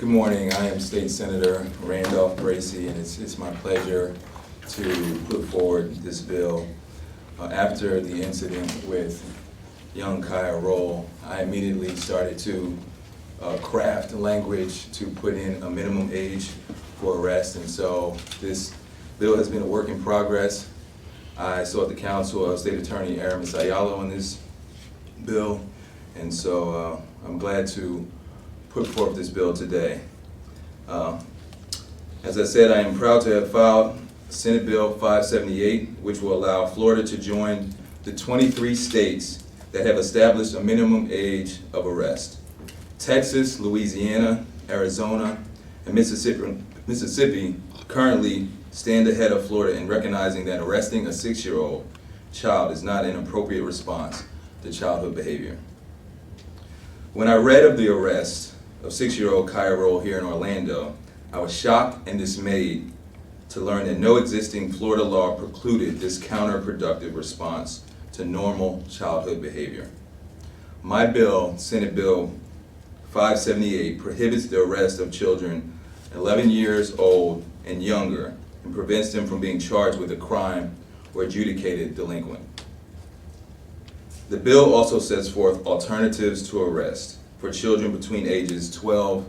Good morning. I am State Senator Randolph Bracy, and it's my pleasure to put forward this bill. After the incident with young Kaya Roll, I immediately started to craft language to put in a minimum age for arrest, and so this bill has been a work in progress. I sought the counsel of State Attorney Aramis Ayala on this bill, and so I'm glad to put forth this bill today. As I said, I am proud to have filed Senate Bill 578, which will allow Florida to join the 23 states that have established a minimum age of arrest. Texas, Louisiana, Arizona, and Mississippi currently stand ahead of Florida in recognizing that arresting a 6-year-old child is not an appropriate response to childhood behavior. When I read of the arrest of 6-year-old Kaya Roll here in Orlando, I was shocked and dismayed to learn that no existing Florida law precluded this counterproductive response to normal childhood behavior. My bill, Senate Bill 578, prohibits the arrest of children 11 years old and younger and prevents them from being charged with a crime or adjudicated delinquent. The bill also sets forth alternatives to arrest for children between ages 12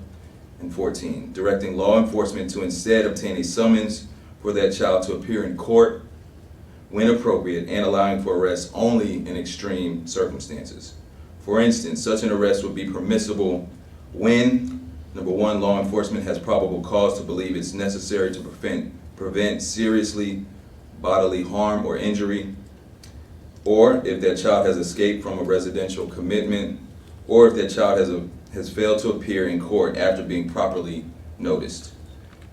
and 14, directing law enforcement to instead obtain a summons for that child to appear in court when appropriate and allowing for arrest only in extreme circumstances. For instance, such an arrest would be permissible when, number one, law enforcement has probable cause to believe it's necessary to prevent seriously bodily harm or injury, or if that child has escaped from a residential commitment, or if that child has failed to appear in court after being properly noticed.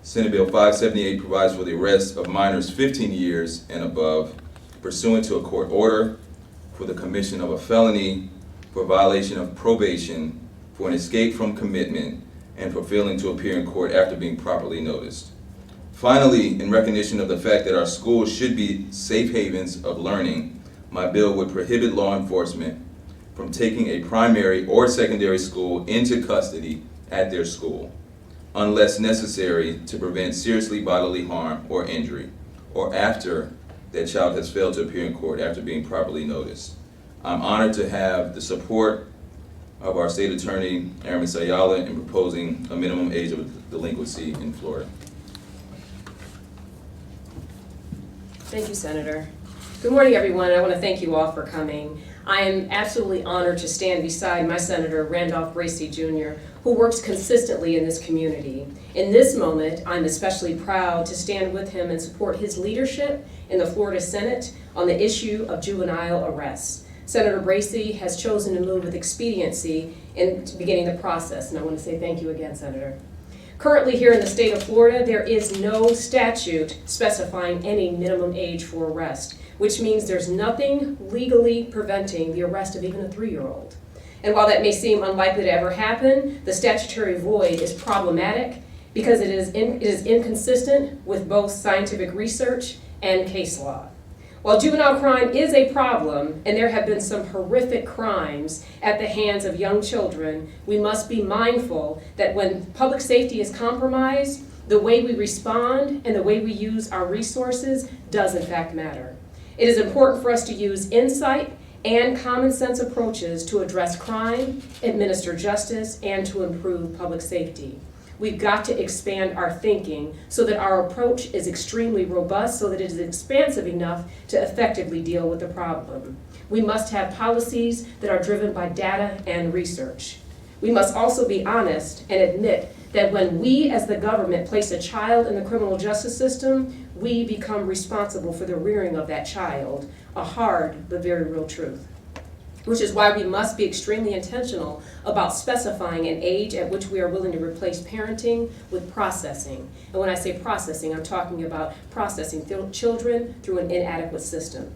Senate Bill 578 provides for the arrest of minors 15 years and above pursuant to a court order for the commission of a felony, for violation of probation, for an escape from commitment, and for failing to appear in court after being properly noticed. Finally, in recognition of the fact that our schools should be safe havens of learning, my bill would prohibit law enforcement from taking a primary or secondary school into custody at their school, unless necessary to prevent seriously bodily harm or injury, or after that child has failed to appear in court after being properly noticed. I'm honored to have the support of our State Attorney, Aramis Ayala, in proposing a minimum age of delinquency in Florida. Thank you, Senator. Good morning, everyone. I want to thank you all for coming. I am absolutely honored to stand beside my Senator Randolph Bracy Jr., who works consistently in this community. In this moment, I'm especially proud to stand with him and support his leadership in the Florida Senate on the issue of juvenile arrests. Senator Bracy has chosen to move with expediency in beginning the process, and I want to say thank you again, Senator. Currently here in the state of Florida, there is no statute specifying any minimum age for arrest, which means there's nothing legally preventing the arrest of even a 3-year-old. And while that may seem unlikely to ever happen, the statutory void is problematic because it is inconsistent with both scientific research and case law. While juvenile crime is a problem, and there have been some horrific crimes at the hands of young children, we must be mindful that when public safety is compromised, the way we respond and the way we use our resources does in fact matter. It is important for us to use insight and common sense approaches to address crime, administer justice, and to improve public safety. We've got to expand our thinking so that our approach is extremely robust, so that it is expansive enough to effectively deal with the problem. We must have policies that are driven by data and research. We must also be honest and admit that when we as the government place a child in the criminal justice system, we become responsible for the rearing of that child, a hard but very real truth. Which is why we must be extremely intentional about specifying an age at which we are willing to replace parenting with processing. And when I say processing, I'm talking about processing children through an inadequate system.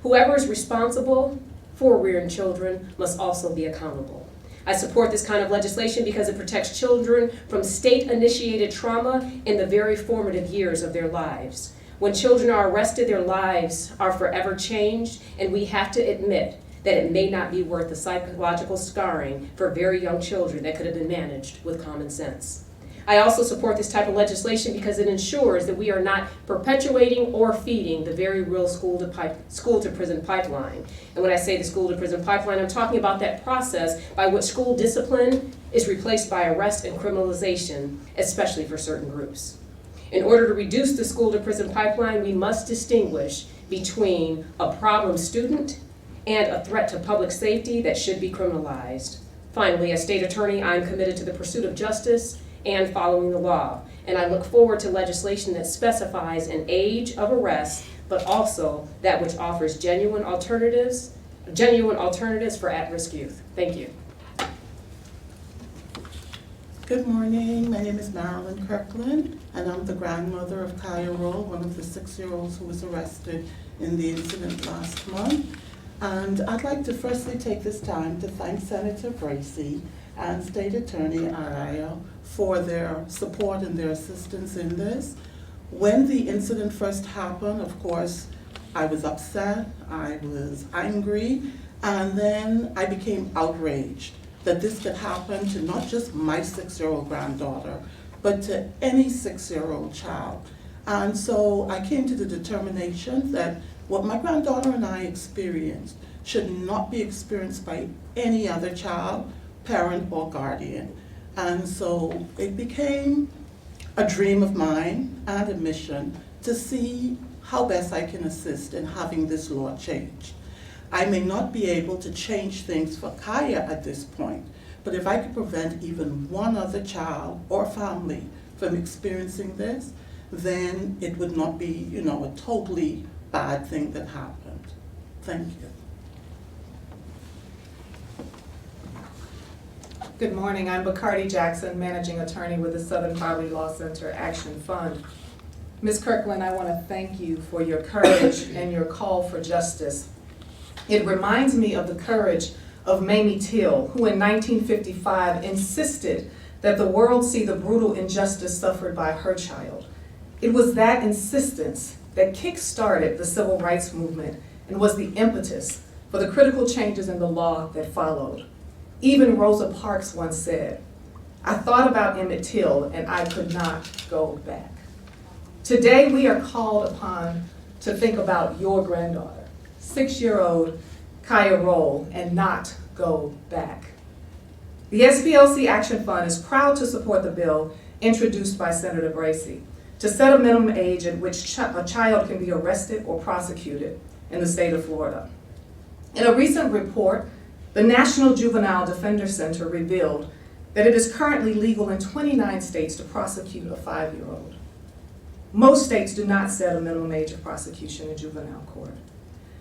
Whoever is responsible for rearing children must also be accountable. I support this kind of legislation because it protects children from state-initiated trauma in the very formative years of their lives. When children are arrested, their lives are forever changed, and we have to admit that it may not be worth the psychological scarring for very young children that could have been managed with common sense. I also support this type of legislation because it ensures that we are not perpetuating or feeding the very real school to prison pipeline. And when I say the school to prison pipeline, I'm talking about that process by which school discipline is replaced by arrest and criminalization, especially for certain groups. In order to reduce the school to prison pipeline, we must distinguish between a problem student and a threat to public safety that should be criminalized. Finally, as state attorney, I'm committed to the pursuit of justice and following the law. And I look forward to legislation that specifies an age of arrest, but also that which offers genuine alternatives for at-risk youth. Thank you. Good morning, my name is Marilyn Kirkland, and I'm the grandmother of Kaya Roll, one of the 6-year-olds who was arrested in the incident last month. And I'd like to firstly take this time to thank Senator Bracy and State Attorney Ayala for their support and their assistance in this. When the incident first happened, of course, I was upset, I was angry, and then I became outraged that this could happen to not just my 6-year-old granddaughter, but to any 6-year-old child. And so I came to the determination that what my granddaughter and I experienced should not be experienced by any other child, parent, or guardian. And so it became a dream of mine and a mission to see how best I can assist in having this law changed. I may not be able to change things for Kaya at this point, but if I could prevent even one other child or family from experiencing this, then it would not be, a totally bad thing that happened. Thank you. Good morning, I'm Bacardi Jackson, Managing Attorney with the Southern Poverty Law Center Action Fund. Ms. Kirkland, I want to thank you for your courage and your call for justice. It reminds me of the courage of Mamie Till, who in 1955 insisted that the world see the brutal injustice suffered by her child. It was that insistence that kick-started the civil rights movement and was the impetus for the critical changes in the law that followed. Even Rosa Parks once said, "I thought about Emmett Till and I could not go back." Today we are called upon to think about your granddaughter, 6-year-old Kaya Roll, and not go back. The SPLC Action Fund is proud to support the bill introduced by Senator Bracy to set a minimum age at which a child can be arrested or prosecuted in the state of Florida. In a recent report, the National Juvenile Defender Center revealed that it is currently legal in 29 states to prosecute a 5-year-old. Most states do not set a minimum age of prosecution in juvenile court.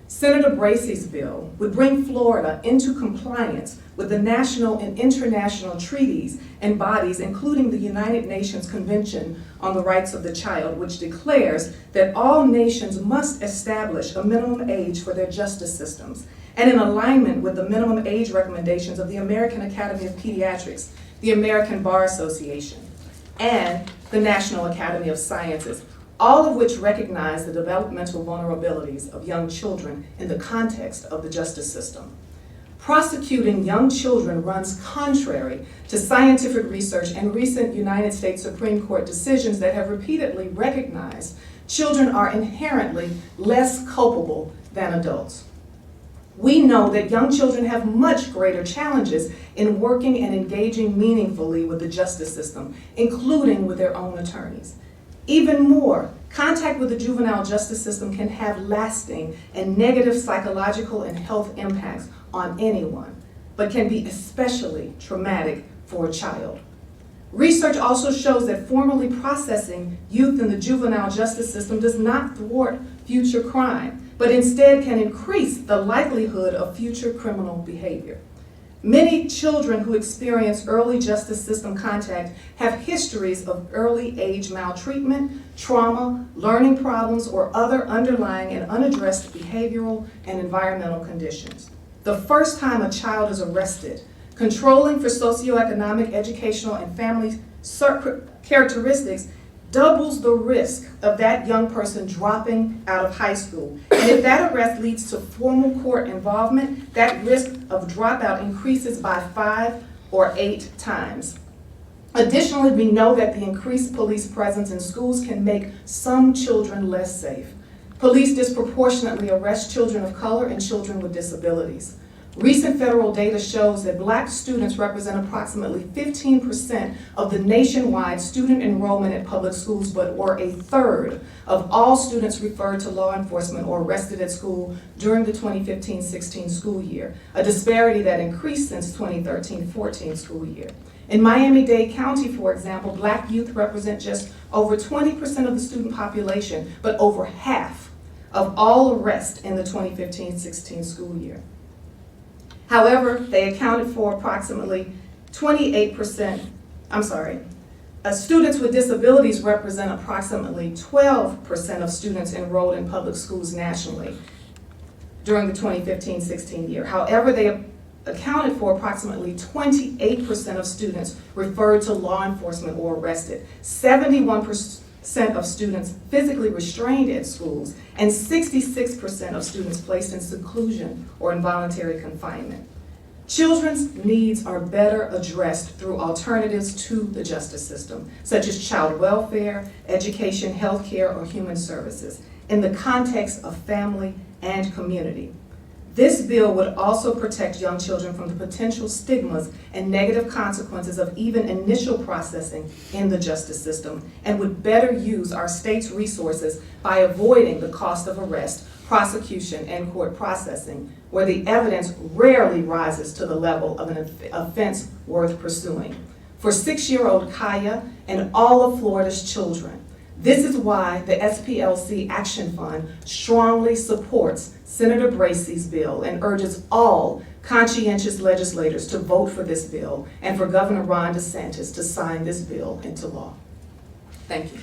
Senator Bracy's bill would bring Florida into compliance with the national and international treaties and bodies, including the United Nations Convention on the Rights of the Child, which declares that all nations must establish a minimum age for their justice systems, and in alignment with the minimum age recommendations of the American Academy of Pediatrics, the American Bar Association, and the National Academy of Sciences, all of which recognize the developmental vulnerabilities of young children in the context of the justice system. Prosecuting young children runs contrary to scientific research and recent United States Supreme Court decisions that have repeatedly recognized children are inherently less culpable than adults. We know that young children have much greater challenges in working and engaging meaningfully with the justice system, including with their own attorneys. Even more, contact with the juvenile justice system can have lasting and negative psychological and health impacts on anyone, but can be especially traumatic for a child. Research also shows that formally processing youth in the juvenile justice system does not thwart future crime, but instead can increase the likelihood of future criminal behavior. Many children who experience early justice system contact have histories of early age maltreatment, trauma, learning problems, or other underlying and unaddressed behavioral and environmental conditions. The first time a child is arrested, controlling for socioeconomic, educational, and family characteristics doubles the risk of that young person dropping out of high school. And if that arrest leads to formal court involvement, that risk of dropout increases by 5 or 8 times. Additionally, we know that the increased police presence in schools can make some children less safe. Police disproportionately arrest children of color and children with disabilities. Recent federal data shows that Black students represent approximately 15% of the nationwide student enrollment at public schools, but were a third of all students referred to law enforcement or arrested at school during the 2015-16 school year, a disparity that increased since 2013-14 school year. In Miami-Dade County, for example, Black youth represent just over 20% of the student population, but over half of all arrests in the 2015-16 school year. However, they accounted for approximately 28%, students with disabilities represent approximately 12% of students enrolled in public schools nationally during the 2015-16 year. However, they accounted for approximately 28% of students referred to law enforcement or arrested, 71% of students physically restrained at schools, and 66% of students placed in seclusion or involuntary confinement. Children's needs are better addressed through alternatives to the justice system, such as child welfare, education, healthcare, or human services, in the context of family and community. This bill would also protect young children from the potential stigmas and negative consequences of even initial processing in the justice system, and would better use our state's resources by avoiding the cost of arrest, prosecution, and court processing, where the evidence rarely rises to the level of an offense worth pursuing. For 6-year-old Kaya and all of Florida's children, this is why the SPLC Action Fund strongly supports Senator Bracy's bill and urges all conscientious legislators to vote for this bill and for Governor Ron DeSantis to sign this bill into law. Thank you.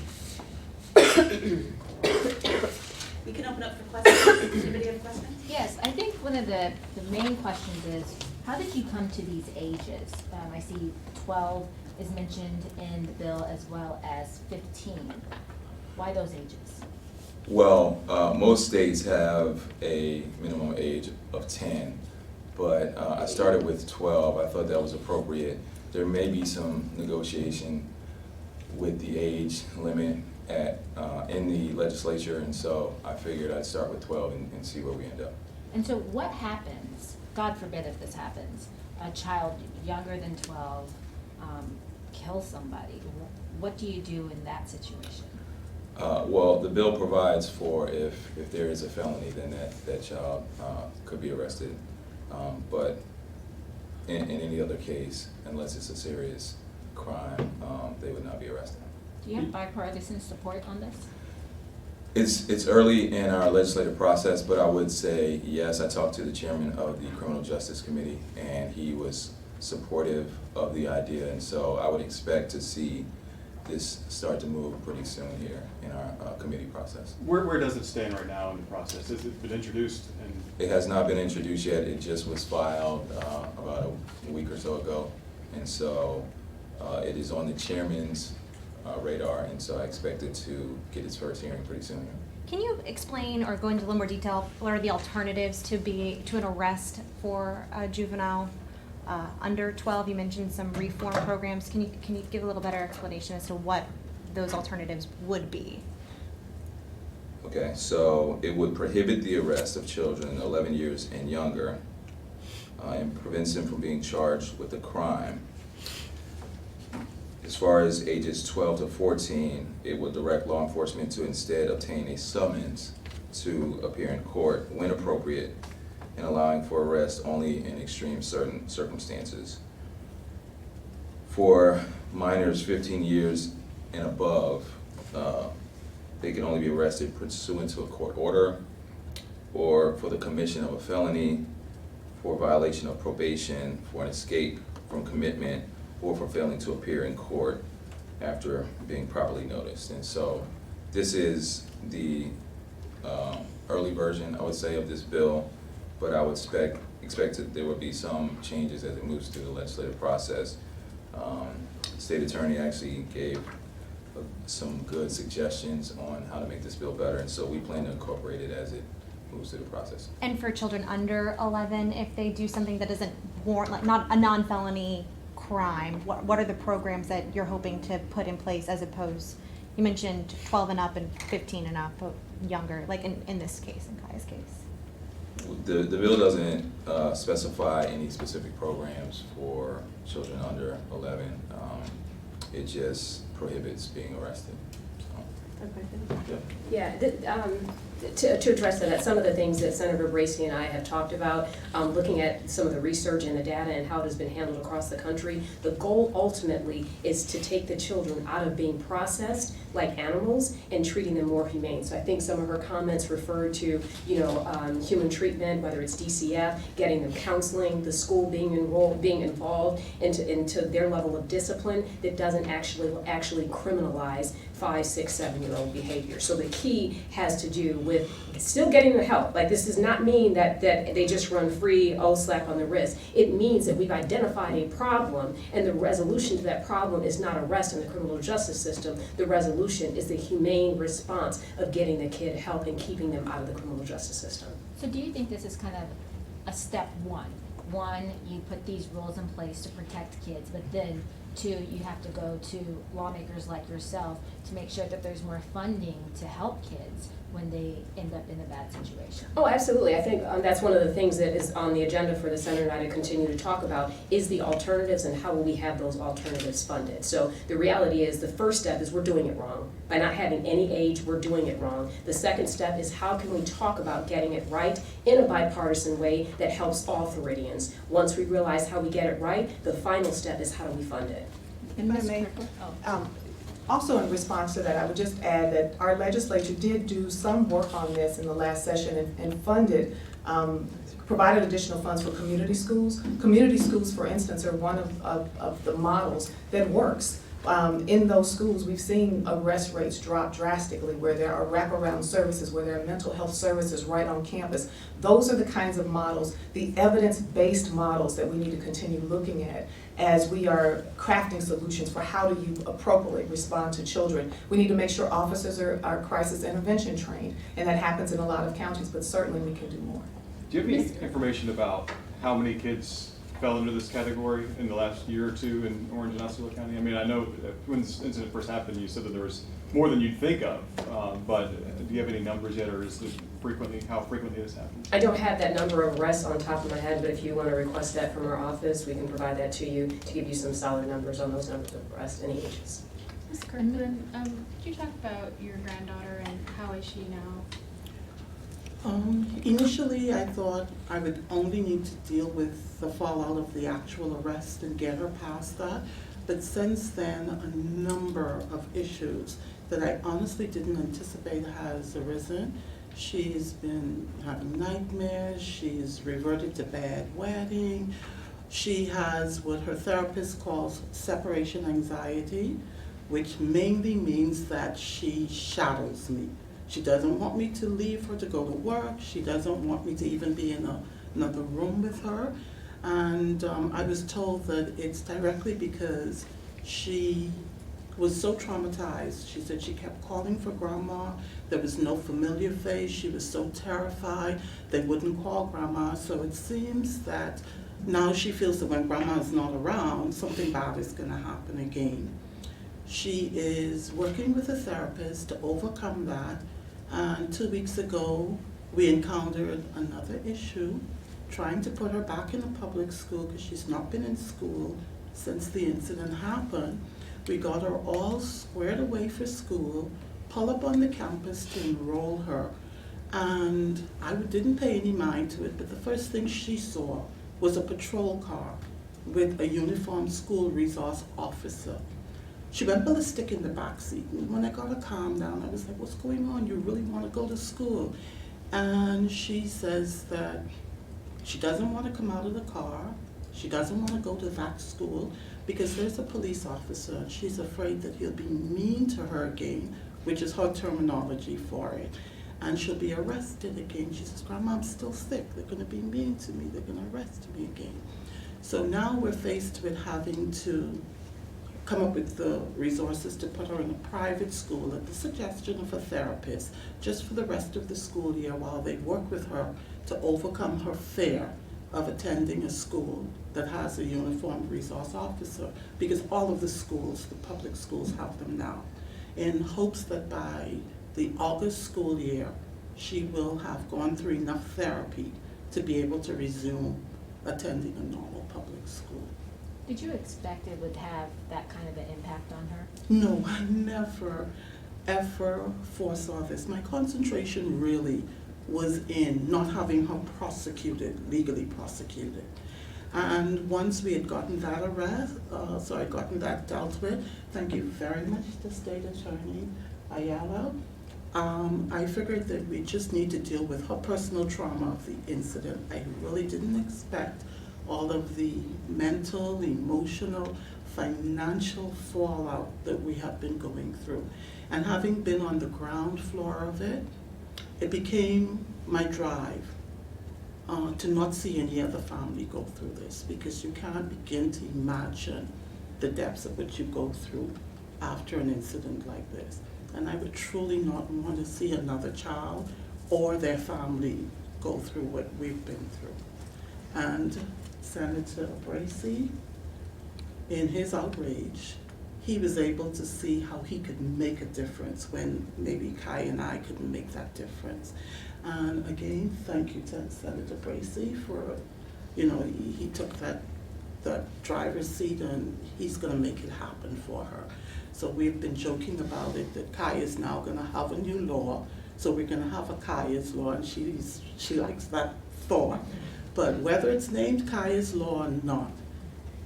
We can open up for questions. Anybody have questions? Yes, I think one of the main questions is, how did you come to these ages? I see 12 is mentioned in the bill as well as 15. Why those ages? Well, most states have a minimum age of 10, but I started with 12. I thought that was appropriate. There may be some negotiation with the age limit in the legislature, and so I figured I'd start with 12 and see where we end up. And so what happens, God forbid if this happens, a child younger than 12 kills somebody? What do you do in that situation? Well, the bill provides for if there is a felony, then that child could be arrested. But in any other case, unless it's a serious crime, they would not be arrested. Do you have bipartisan support on this? It's early in our legislative process, but I would say yes. I talked to the chairman of the Criminal Justice Committee, and he was supportive of the idea, and so I would expect to see this start to move pretty soon here in our committee process. Where does it stand right now in the process? Has it been introduced? It has not been introduced yet. It just was filed about a week or so ago, and so it is on the chairman's radar, and so I expect it to get its first hearing pretty soon. Can you explain or go into a little more detail, what are the alternatives to an arrest for a juvenile under 12? You mentioned some reform programs. Can you give a little better explanation as to what those alternatives would be? Okay, so it would prohibit the arrest of children 11 years and younger and prevents them from being charged with a crime. As far as ages 12 to 14, it would direct law enforcement to instead obtain a summons to appear in court when appropriate, and allowing for arrest only in extreme certain circumstances. For minors 15 years and above, they can only be arrested pursuant to a court order, or for the commission of a felony, for violation of probation, for an escape from commitment, or for failing to appear in court after being properly noticed. And so this is the early version, I would say, of this bill, but I would expect that there would be some changes as it moves through the legislative process. The state attorney actually gave some good suggestions on how to make this bill better, and so we plan to incorporate it as it moves through the process. And for children under 11, if they do something that doesn't warrant, like not a non-felony crime, what are the programs that you're hoping to put in place as opposed, you mentioned 12 and up and 15 and up, but younger, like in this case, in Kaya's case? The bill doesn't specify any specific programs for children under 11. It just prohibits being arrested. Yeah, to address that, some of the things that Senator Bracy and I have talked about, looking at some of the research and the data and how it has been handled across the country, the goal ultimately is to take the children out of being processed like animals and treating them more humane. So I think some of her comments refer to, human treatment, whether it's DCF, getting them counseling, the school being involved into their level of discipline that doesn't actually criminalize 5, 6, 7-year-old behavior. So the key has to do with still getting the help. Like, this does not mean that they just run free, slap on the wrist. It means that we've identified a problem, and the resolution to that problem is not arrest in the criminal justice system. The resolution is the humane response of getting the kid help and keeping them out of the criminal justice system. So do you think this is kind of a step one? One, you put these rules in place to protect kids, but then two, you have to go to lawmakers like yourself to make sure that there's more funding to help kids when they end up in a bad situation. Oh, absolutely. I think that's one of the things that is on the agenda for the Senator and I to continue to talk about is the alternatives and how will we have those alternatives funded. So the reality is the first step is we're doing it wrong. By not having any age, we're doing it wrong. The second step is how can we talk about getting it right in a bipartisan way that helps all Floridians. Once we realize how we get it right, the final step is how do we fund it. And May, also in response to that, I would just add that our legislature did do some work on this in the last session and funded, provided additional funds for community schools. Community schools, for instance, are one of the models that works. In those schools, we've seen arrest rates drop drastically, where there are wraparound services, where there are mental health services right on campus. Those are the kinds of models, the evidence-based models that we need to continue looking at as we are crafting solutions for how do you appropriately respond to children. We need to make sure officers are crisis intervention trained, and that happens in a lot of counties, but certainly we can do more. Do you have any information about how many kids fell into this category in the last year or two in Orange and Osceola County? I mean, I know that when this incident first happened, you said that there was more than you'd think of, but do you have any numbers yet, or is it how frequently this happens? I don't have that number of arrests on top of my head, but if you want to request that from our office, we can provide that to you to give you some solid numbers on those numbers of arrests and ages. Ms. Kirkland, could you talk about your granddaughter and how is she now? Initially, I thought I would only need to deal with the fallout of the actual arrest and get her past that. But since then, a number of issues that I honestly didn't anticipate has arisen. She's been having nightmares, she's reverted to bad wedding, she has what her therapist calls separation anxiety, which mainly means that she shadows me. She doesn't want me to leave her to go to work. She doesn't want me to even be in another room with her. And I was told that it's directly because she was so traumatized. She said she kept calling for grandma. There was no familiar face. She was so terrified they wouldn't call grandma. So it seems that now she feels that when grandma is not around, something bad is going to happen again. She is working with a therapist to overcome that. And 2 weeks ago, we encountered another issue, trying to put her back in a public school because she's not been in school since the incident happened. We got her all squared away for school, pull up on the campus to enroll her. And I didn't pay any mind to it, but the first thing she saw was a patrol car with a uniformed school resource officer. She went ballistic in the backseat, and when I got her calmed down, I was like, what's going on? You really want to go to school? And she says that she doesn't want to come out of the car. She doesn't want to go to that school because there's a police officer, and she's afraid that he'll be mean to her again, which is her terminology for it. And she'll be arrested again. She says, Grandma, I'm still sick. They're going to be mean to me. They're going to arrest me again. So now we're faced with having to come up with the resources to put her in a private school at the suggestion of a therapist just for the rest of the school year while they work with her to overcome her fear of attending a school that has a uniformed resource officer, because all of the schools, the public schools, have them now, in hopes that by the August school year, she will have gone through enough therapy to be able to resume attending a normal public school. Did you expect it would have that kind of an impact on her? No, I never, ever foresaw this. My concentration really was in not having her prosecuted, legally prosecuted. And once we had gotten that gotten that dealt with, thank you very much to State Attorney Ayala, I figured that we just need to deal with her personal trauma of the incident. I really didn't expect all of the mental, emotional, financial fallout that we have been going through. And having been on the ground floor of it, it became my drive to not see any other family go through this, because you can't begin to imagine the depths of which you go through after an incident like this. And I would truly not want to see another child or their family go through what we've been through. And Senator Bracy, in his outrage, he was able to see how he could make a difference when maybe Kai and I couldn't make that difference. And again, thank you to Senator Bracy for, he took that driver's seat, and he's gonna make it happen for her. So we've been joking about it, that Kai is now gonna have a new law, so we're gonna have a Kaya's law, and she likes that thought. But whether it's named Kaya's law or not,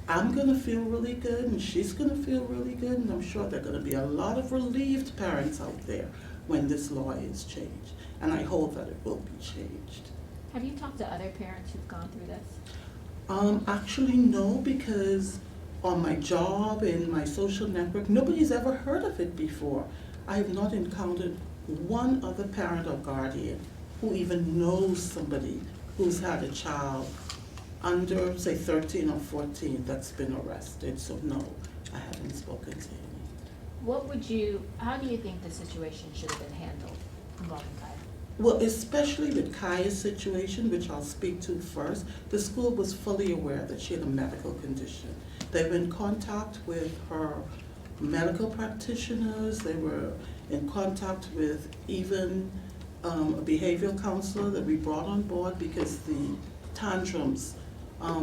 I'm gonna feel really good, and she's gonna feel really good, and I'm sure there are gonna be a lot of relieved parents out there when this law is changed. And I hope that it will be changed. Have you talked to other parents who've gone through this? Actually, no, because on my job, in my social network, nobody's ever heard of it before. I have not encountered one other parent or guardian who even knows somebody who's had a child under, say, 13 or 14 that's been arrested. So no, I haven't spoken to any. How do you think the situation should have been handled involving Kaya? Well, especially with Kaya's situation, which I'll speak to first, the school was fully aware that she had a medical condition. They were in contact with her medical practitioners. They were in contact with even a behavioral counselor that we brought on board, because the tantrums,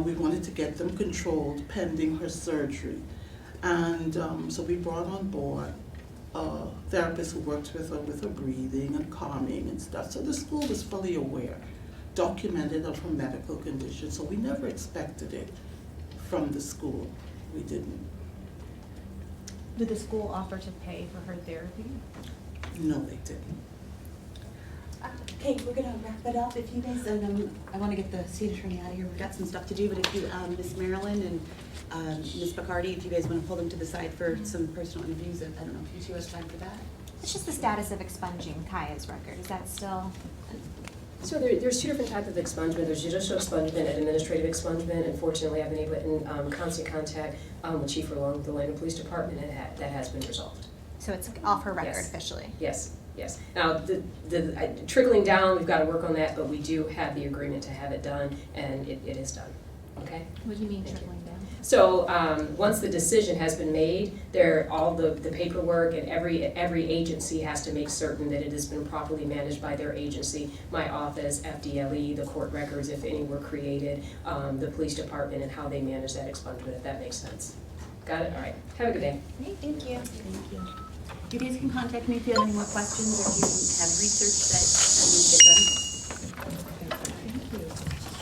we wanted to get them controlled pending her surgery. And so we brought on board a therapist who worked with her breathing and calming and stuff. So the school was fully aware, documented of her medical condition. So we never expected it from the school. We didn't. Did the school offer to pay for her therapy? No, they didn't. Okay, we're gonna wrap it up. If you guys, I wanna get the state attorney out of here. We've got some stuff to do, but if you, Ms. Marilyn and Ms. Bacardi, if you guys wanna pull them to the side for some personal interviews, I don't know if you two have time for that. It's just the status of expunging Kaya's record. Is that still? So there's two different types of expungement. There's judicial expungement and administrative expungement. Unfortunately, I've been able, in constant contact with Chief Furlong, the London Police Department, and that has been resolved. So it's off her record Yes. officially? Yes, yes. Now, trickling down, we've got to work on that, but we do have the agreement to have it done, and it is done, okay? What do you mean Thank you. trickling down? So, once the decision has been made, all the paperwork and every agency has to make certain that it has been properly managed by their agency. My office, FDLE, the court records, if any were created, the police department, and how they manage that expungement, if that makes sense. Got it? All right. Have a good day. Thank you. Thank you. You guys can contact me if you have any more questions, or if you have research that needs to get done.